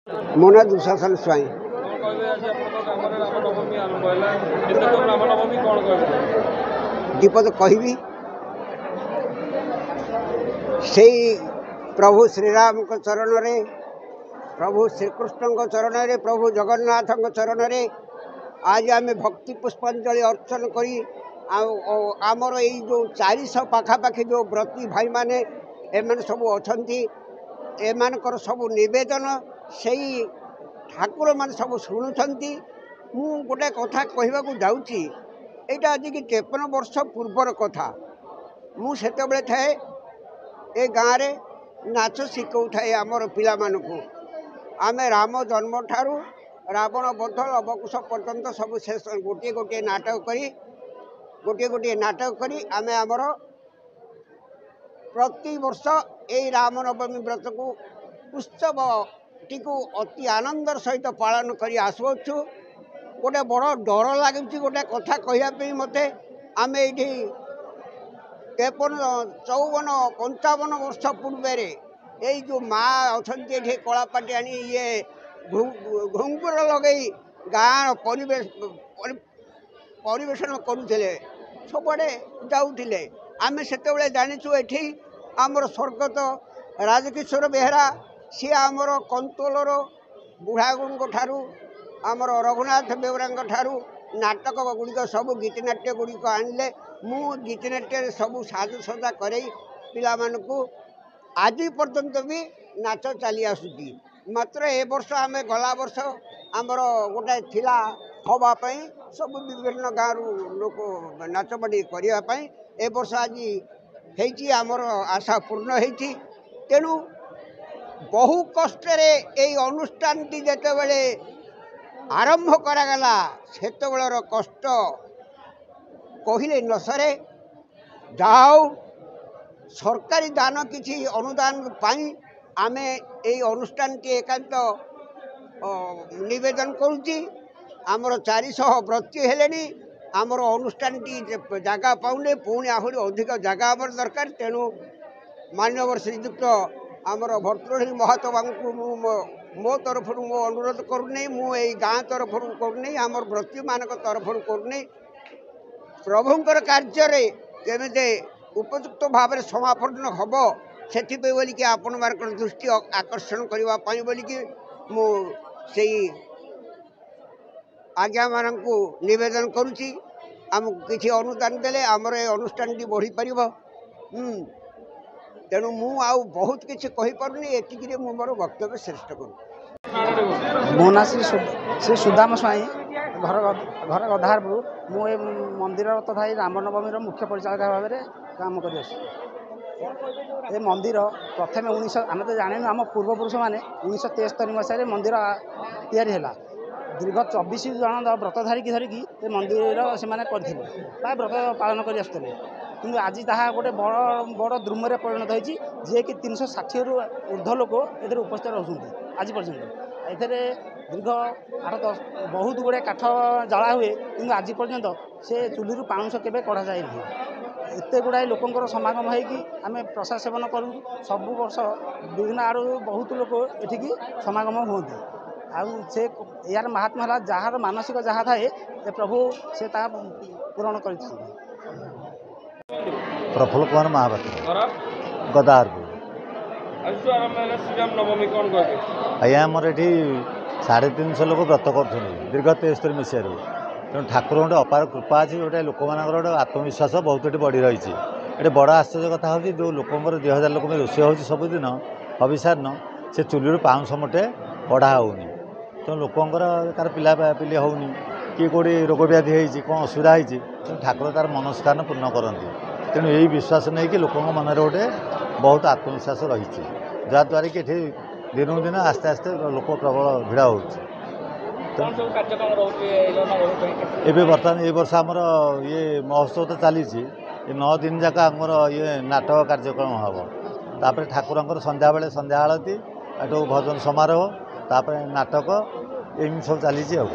ମୋ ନାଁ ଦୁଃଶାସନ ସ୍ୱାଇଁ। ଦୀପଦ କହିବି ସେଇ ପ୍ରଭୁ ଶ୍ରୀରାମଙ୍କ ଚରଣରେ, ପ୍ରଭୁ ଶ୍ରୀକୃଷ୍ଣଙ୍କ ଚରଣରେ, ପ୍ରଭୁ ଜଗନ୍ନାଥଙ୍କ ଚରଣରେ ଆଜି ଆମେ ଭକ୍ତି ପୁଷ୍ପାଞ୍ଜଳି ଅର୍ପଣ କରି ଆମର ଏଇ ଯେଉଁ 400 ପାଖାପାଖି ଯେଉଁ ବ୍ରତୀ ଭାଇମାନେ ଏମାନେ ସବୁ ଅଛନ୍ତି, ଏମାନଙ୍କର ସବୁ ନିବେଦନ ସେଇ ଠାକୁରମାନେ ସବୁ ଶୁଣୁଛନ୍ତି। ମୁଁ ଗୋଟେ କଥା କହିବାକୁ ଯାଉଛି, ଏଇଟା ଆଜିକି 53 ବର୍ଷ ପୂର୍ବର କଥା। ମୁଁ ସେତେବେଳେ ଥାଏ ଏ ଗାଁରେ ନାଚ ଶିଖାଉଥାଏ ଆମର ପିଲାମାନଙ୍କୁ। ଆମେ ରାମ ଜନ୍ମଠାରୁ ରାବଣ ବଧ ଲବକୁଶ ପର୍ଯ୍ୟନ୍ତ ସବୁ ଶେଷ ଗୋଟିଏ ଗୋଟିଏ ନାଟକ କରି ଆମେ ଆମର ପ୍ରତିବର୍ଷ ଏଇ ରାମନବମୀ ବ୍ରତକୁ ଉତ୍ସବଟିକୁ ଅତି ଆନନ୍ଦର ସହିତ ପାଳନ କରି ଆସୁଅଛୁ। ଗୋଟେ ବଡ଼ ଡର ଲାଗୁଛି ଗୋଟେ କଥା କହିବା ପାଇଁ ମୋତେ। ଆମେ ଏଇଠି 53, 54, 55 ବର୍ଷ ପୂର୍ବରେ ଏଇ ଯେଉଁ ମା ଅଛନ୍ତି ଏଠି କଳାପାଟି ଆଣି ଘୁଙ୍ଗୁର ଲଗେଇ ଗାଁ ପରିବେଷଣ କରୁଥିଲେ, ସବୁଆଡ଼େ ଯାଉଥିଲେ। ଆମେ ସେତେବେଳେ ଜାଣିଛୁ ଏଠି ଆମର ସ୍ୱର୍ଗତ ରାଜକିଶୋର ବେହେରା, ସିଏ ଆମର କଣ୍ଟ୍ରୋଲର ବୁଢ଼ାଗୁଙ୍କ ଠାରୁ, ଆମର ରଘୁନାଥ ବେହେରାଙ୍କ ଠାରୁ ନାଟକ ଗୁଡ଼ିକ ସବୁ ଗୀତିନାଟ୍ୟ ଗୁଡ଼ିକ ଆଣିଲେ। ମୁଁ ଗୀତିନାଟ୍ୟରେ ସବୁ ସାଜସଜା କରେଇ ପିଲାମାନଙ୍କୁ ଆଜି ପର୍ଯ୍ୟନ୍ତ ବି ନାଚ ଚାଲି ଆସୁଛି। ମାତ୍ର ଏ ବର୍ଷ ଆମେ ଗଲା ବର୍ଷ ଆମର ଗୋଟାଏ ଥିଲା ହେବା ପାଇଁ ସବୁ ବିଭିନ୍ନ ଗାଁରୁ ଲୋକ ନାଚବାଡ଼ି କରିବା ପାଇଁ। ଏ ବର୍ଷ ଆଜି ହେଇଛି, ଆମର ଆଶା ପୂର୍ଣ୍ଣ ହେଇଛି। ତେଣୁ ବହୁ କଷ୍ଟରେ ଏଇ ଅନୁଷ୍ଠାନଟି ଯେତେବେଳେ ଆରମ୍ଭ କରାଗଲା, ସେତେବେଳର କଷ୍ଟ କହିଲେ ନ ସରେ। ଯାହା ହେଉ ସରକାରୀ ଦାନ କିଛି ଅନୁଦାନ ପାଇଁ ଆମେ ଏଇ ଅନୁଷ୍ଠାନଟି ଏକାନ୍ତ ନିବେଦନ କରୁଛି। ଆମର 400 ବ୍ରତୀ ହେଲେଣି, ଆମର ଅନୁଷ୍ଠାନଟି ଜାଗା ପାଉନି, ପୁଣି ଆହୁରି ଅଧିକ ଜାଗା ଆମର ଦରକାର। ତେଣୁ ମାନ୍ୟବର ଶ୍ରୀଯୁକ୍ତ ଆମର ଭର୍ତ୍ତୃହରି ମହାତ୍ମାଙ୍କୁ ମୋ ତରଫରୁ ମୁଁ ଅନୁରୋଧ କରୁନି, ମୁଁ ଏଇ ଗାଁ ତରଫରୁ କରୁନି, ଆମର ବ୍ରତୀମାନଙ୍କ ତରଫରୁ କରୁନି। ପ୍ରଭୁଙ୍କର କାର୍ଯ୍ୟରେ କେମିତି ଉପଯୁକ୍ତ ଭାବରେ ସମାପନ ହେବ ସେଥିପାଇଁ ବୋଲିକି ଆପଣମାନଙ୍କର ଦୃଷ୍ଟି ଆକର୍ଷଣ କରିବା ପାଇଁ ବୋଲିକି ମୁଁ ସେଇ ଆଜ୍ଞାମାନଙ୍କୁ ନିବେଦନ କରୁଛି। ଆମକୁ କିଛି ଅନୁଦାନ ଦେଲେ ଆମର ଏ ଅନୁଷ୍ଠାନଟି ବଢ଼ିପାରିବ। ତେଣୁ ମୁଁ ଆଉ ବହୁତ କିଛି କହିପାରୁନି, ଏତିକିରେ ମୁଁ ମୋର ବକ୍ତବ୍ୟ ଶ୍ରେଷ୍ଠ କରୁଛି। ମୋ ନାଁ ଶ୍ରୀ ସୁଦାମ ସ୍ୱାଇଁ, ଘର ଗଧାରପୁର। ମୁଁ ଏ ମନ୍ଦିର ତଥା ଏ ରାମନବମୀର ମୁଖ୍ୟ ପରିଚାଳକ ଭାବରେ କାମ କରିଆସୁଛି। ଏ ମନ୍ଦିର ପ୍ରଥମେ ଆମେ ତ ଜାଣିନୁ, ଆମ ପୂର୍ବପୁରୁଷମାନେ 1973 ମସିହାରେ ମନ୍ଦିର ତିଆରି ହେଲା। ଦୀର୍ଘ 24 ଜଣ ବ୍ରତଧାରୀକି ଧରିକି ଏ ମନ୍ଦିର ସେମାନେ କରିଥିଲେ ବା ବ୍ରତ ପାଳନ କରି ଆସୁଥିଲେ। କିନ୍ତୁ ଆଜି ତାହା ଗୋଟେ ବଡ଼ ଦ୍ରୁମରେ ପରିଣତ ହୋଇଛି, ଯିଏକି 360ରୁ ଉର୍ଦ୍ଧ୍ୱ ଲୋକ ଏଥିରେ ଉପସ୍ଥିତ ରହୁଛନ୍ତି ଆଜି ପର୍ଯ୍ୟନ୍ତ। ଏଥିରେ ଦୀର୍ଘ 8-10 ବହୁତ ଗୁଡ଼ିଏ କାଠ ଜଳା ହୁଏ, କିନ୍ତୁ ଆଜି ପର୍ଯ୍ୟନ୍ତ ସେ ଚୁଲିରୁ ପାଉଁଶ କେବେ କଢ଼ାଯାଏ ନାହିଁ। ଏତେ ଗୁଡ଼ାଏ ଲୋକଙ୍କର ସମାଗମ ହେଇକି ଆମେ ପ୍ରସାଦ ସେବନ କରୁ। ସବୁ ବର୍ଷ ବିଭିନ୍ନ ଆଡ଼ୁ ବହୁତ ଲୋକ ଏଠିକି ସମାଗମ ହୁଅନ୍ତି। ଆଉ ଏହାର ମାହାତ୍ମ୍ୟ ହେଲା, ଯାହାର ମାନସିକ ଯାହା ଥାଏ ଯେ ପ୍ରଭୁ ସେ ତାହା ପୂରଣ କରିଥାନ୍ତି। ପ୍ରଫୁଲ୍ଲ କୁମାର ମହାପାତ୍ର, ଗଦାରପୁର। ଆଜ୍ଞା, ଆମର ଏଠି 350 ଲୋକ ବ୍ରତ କରୁଛନ୍ତି ଦୀର୍ଘ 73 ମସିହାରୁ। ତେଣୁ ଠାକୁର ଗୋଟେ ଅପାର କୃପା ଅଛି, ଗୋଟେ ଲୋକମାନଙ୍କର ଗୋଟେ ଆତ୍ମବିଶ୍ୱାସ ବହୁତ ଏଠି ବଢ଼ି ରହିଛି। ଏଠି ବଡ଼ ଆଶ୍ଚର୍ଯ୍ୟ କଥା ହେଉଛି, ଯେଉଁ ଲୋକଙ୍କର 2000 ଲୋକ ପାଇଁ ରୋଷେଇ ହେଉଛି ସବୁଦିନ ହବିଷାନ୍ନ, ସେ ଚୁଲିରୁ ପାଉଁଶ ମୋଟେ କଢ଼ା ହେଉନି। ତେଣୁ ଲୋକଙ୍କର କାହାର ପିଲାପିଲି ହେଉନି, କିଏ କେଉଁଠି ରୋଗ ବ୍ୟାଧି ହେଇଛି, କ'ଣ ଅସୁବିଧା ହେଇଛି, ତେଣୁ ଠାକୁର ତା'ର ମନସ୍କାମନା ପୂର୍ଣ୍ଣ କରନ୍ତି। ତେଣୁ ଏହି ବିଶ୍ୱାସ ନେଇକି ଲୋକଙ୍କ ମନରେ ଗୋଟେ ବହୁତ ଆତ୍ମବିଶ୍ୱାସ ରହିଛି, ଯାହାଦ୍ୱାରା କି ଏଠି ଦିନକୁ ଦିନ ଆସ୍ତେ ଆସ୍ତେ ଲୋକ ପ୍ରବଳ ଭିଡ଼ ହେଉଛି। ଏବେ ବର୍ତ୍ତମାନ ଏଇ ବର୍ଷ ଆମର ମହୋତ୍ସବ ତ ଚାଲିଛି। ଏ 9 ଦିନ ଯାକ ଆମର ନାଟକ କାର୍ଯ୍ୟକ୍ରମ ହେବ। ତାପରେ ଠାକୁରଙ୍କର ସନ୍ଧ୍ୟାବେଳେ ସନ୍ଧ୍ୟା ଆଳତି, ଏଠୁ ଭଜନ ସମାରୋହ, ତାପରେ ନାଟକ, ଏମିତି ସବୁ ଚାଲିଛି ଆଉ।